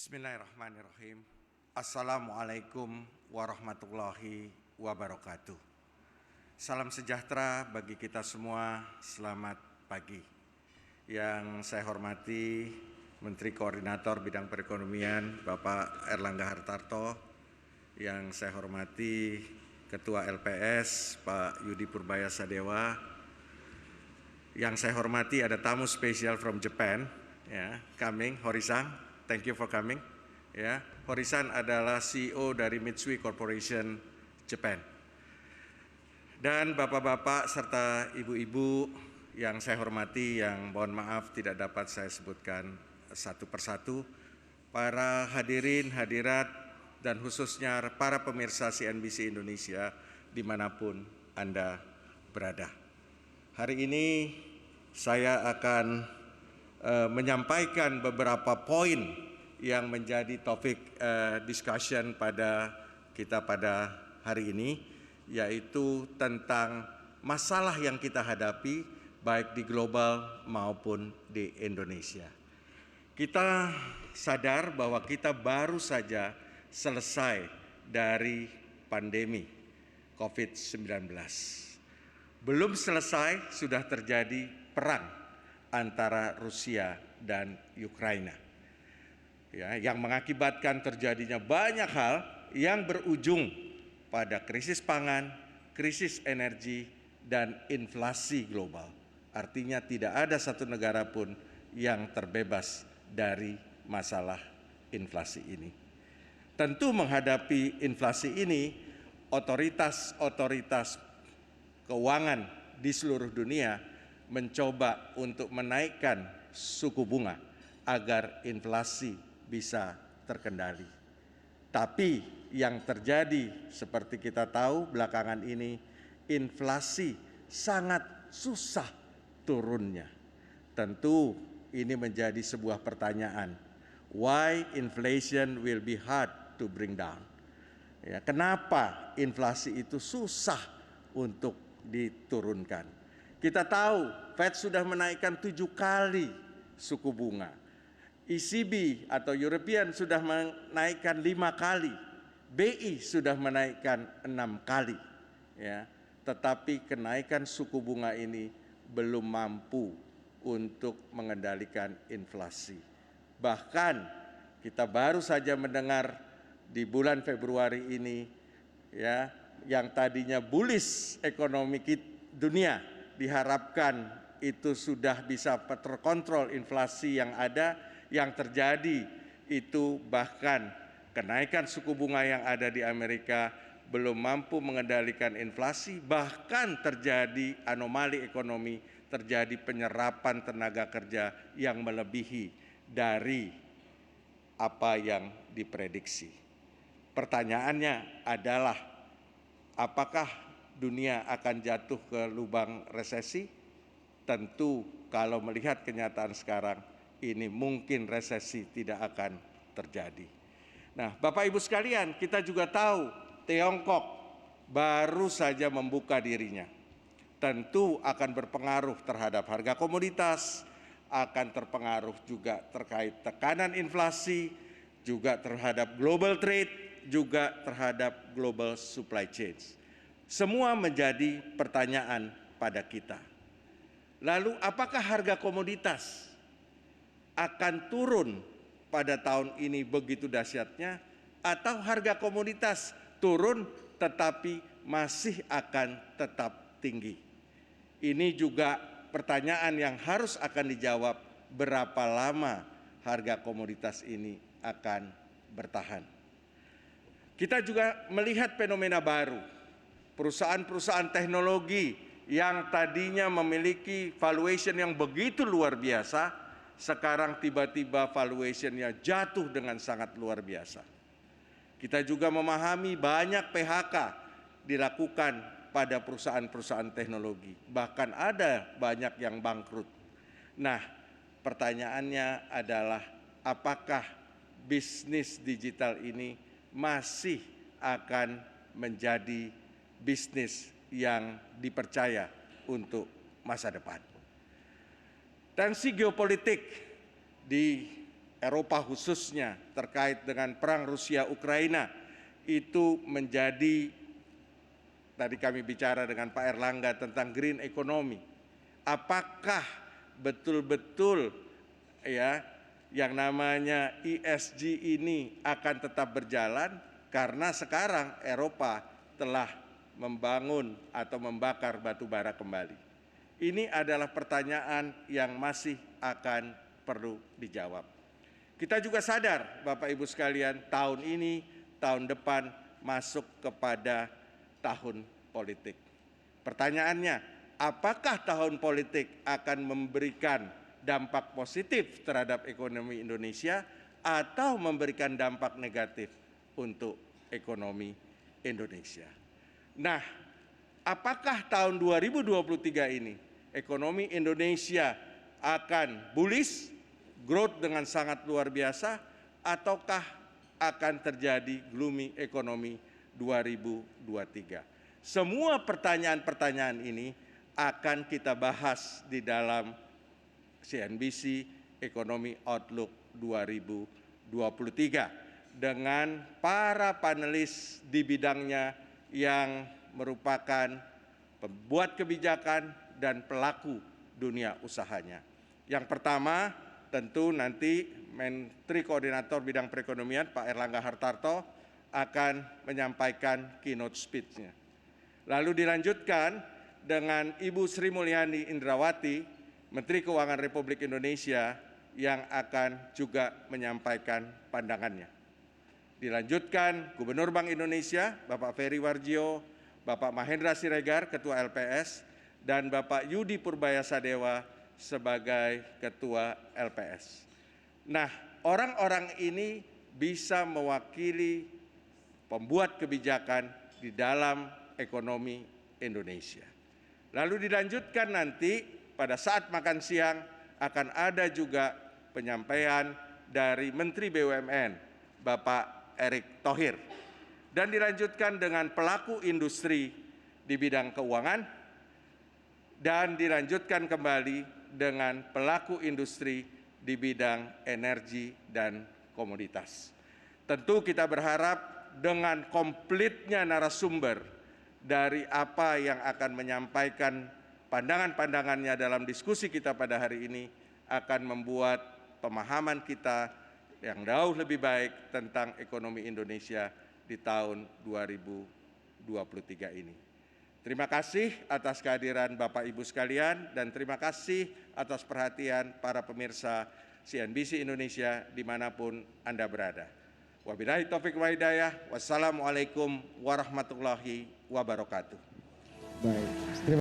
Bismillahirrahmanirrahim. Assalamualaikum warahmatullahi wabarakatuh. Salam sejahtera bagi kita semua, selamat pagi. Yang saya hormati Menteri Koordinator Bidang Perekonomian Bapak Erlangga Hartarto, yang saya hormati Ketua LPS Pak Yudi Purbaya Sadewa, yang saya hormati ada tamu spesial from Japan, coming, Hori-san. Thank you for coming. Hori-san adalah CEO dari Mitsui Corporation Japan. Dan bapak-bapak serta ibu-ibu yang saya hormati, yang mohon maaf tidak dapat saya sebutkan satu persatu, para hadirin, hadirat, dan khususnya para pemirsa CNBC Indonesia dimanapun Anda berada. Hari ini saya akan menyampaikan beberapa poin yang menjadi topik discussion pada kita pada hari ini, yaitu tentang masalah yang kita hadapi baik di global maupun di Indonesia. Kita sadar bahwa kita baru saja selesai dari pandemi COVID-19. Belum selesai sudah terjadi perang antara Rusia dan Ukraina, yang mengakibatkan terjadinya banyak hal yang berujung pada krisis pangan, krisis energi, dan inflasi global. Artinya tidak ada satu negara pun yang terbebas dari masalah inflasi ini. Tentu menghadapi inflasi ini, otoritas keuangan di seluruh dunia mencoba untuk menaikkan suku bunga agar inflasi bisa terkendali. Tapi yang terjadi seperti kita tahu belakangan ini, inflasi sangat susah turunnya. Tentu ini menjadi sebuah pertanyaan. Why inflation will be hard to bring down? Kenapa inflasi itu susah untuk diturunkan? Kita tahu Fed sudah menaikkan 7 kali suku bunga. ECB atau European sudah menaikkan 5 kali. BI sudah menaikkan 6 kali. Tetapi kenaikan suku bunga ini belum mampu untuk mengendalikan inflasi. Bahkan kita baru saja mendengar di bulan Februari ini, yang tadinya bullish ekonomi dunia, diharapkan itu sudah bisa terkontrol inflasi yang ada. Yang terjadi itu bahkan kenaikan suku bunga yang ada di Amerika belum mampu mengendalikan inflasi, bahkan terjadi anomali ekonomi, terjadi penyerapan tenaga kerja yang melebihi dari apa yang diprediksi. Pertanyaannya adalah, apakah dunia akan jatuh ke lubang resesi? Tentu kalau melihat kenyataan sekarang, ini mungkin resesi tidak akan terjadi. Nah, Bapak Ibu sekalian, kita juga tahu Tiongkok baru saja membuka dirinya. Tentu akan berpengaruh terhadap harga komoditas, akan terpengaruh juga terkait tekanan inflasi, juga terhadap global trade, juga terhadap global supply chains. Semua menjadi pertanyaan pada kita. Lalu apakah harga komoditas akan turun pada tahun ini begitu dahsyatnya, atau harga komoditas turun tetapi masih akan tetap tinggi? Ini juga pertanyaan yang harus akan dijawab, berapa lama harga komoditas ini akan bertahan. Kita juga melihat fenomena baru. Perusahaan-perusahaan teknologi yang tadinya memiliki valuation yang begitu luar biasa, sekarang tiba-tiba valuation-nya jatuh dengan sangat luar biasa. Kita juga memahami banyak PHK dilakukan pada perusahaan-perusahaan teknologi. Bahkan ada banyak yang bangkrut. Nah, pertanyaannya adalah, apakah bisnis digital ini masih akan menjadi bisnis yang dipercaya untuk masa depan? Tensi geopolitik di Eropa khususnya terkait dengan perang Rusia-Ukraina itu menjadi, tadi kami bicara dengan Pak Erlangga tentang green economy. Apakah betul-betul ya yang namanya ESG ini akan tetap berjalan karena sekarang Eropa telah membangun atau membakar batu bara kembali. Ini adalah pertanyaan yang masih akan perlu dijawab. Kita juga sadar, Bapak Ibu sekalian, tahun ini, tahun depan masuk kepada tahun politik. Pertanyaannya, apakah tahun politik akan memberikan dampak positif terhadap ekonomi Indonesia atau memberikan dampak negatif untuk ekonomi Indonesia? Nah, apakah tahun 2023 ini ekonomi Indonesia akan bullish, growth dengan sangat luar biasa, ataukah akan terjadi gloomy ekonomi 2023? Semua pertanyaan-pertanyaan ini akan kita bahas di dalam CNBC Economy Outlook 2023 dengan para panelis di bidangnya yang merupakan pembuat kebijakan dan pelaku dunia usahanya. Yang pertama, tentu nanti Menteri Koordinator Bidang Perekonomian Pak Erlangga Hartarto akan menyampaikan keynote speech-nya. Lalu dilanjutkan dengan Ibu Sri Mulyani Indrawati, Menteri Keuangan Republik Indonesia, yang akan juga menyampaikan pandangannya. Dilanjutkan Gubernur Bank Indonesia, Bapak Ferry Warjio, Bapak Mahendra Siregar, Ketua LPS, dan Bapak Yudi Purbayasadewa sebagai Ketua LPS. Nah, orang-orang ini bisa mewakili pembuat kebijakan di dalam ekonomi Indonesia. Lalu dilanjutkan nanti pada saat makan siang akan ada juga penyampaian dari Menteri BUMN, Bapak Erick Thohir. Dan dilanjutkan dengan pelaku industri di bidang keuangan, dan dilanjutkan kembali dengan pelaku industri di bidang energi dan komoditas. Tentu kita berharap dengan komplitnya narasumber dari apa yang akan menyampaikan pandangan-pandangannya dalam diskusi kita pada hari ini akan membuat pemahaman kita yang jauh lebih baik tentang ekonomi Indonesia di tahun 2023 ini. Terima kasih atas kehadiran Bapak Ibu sekalian dan terima kasih atas perhatian para pemirsa CNBC Indonesia dimanapun Anda berada. Wabillahi taufiq wal hidayah. Wassalamualaikum warahmatullahi wabarakatuh. Baik, terima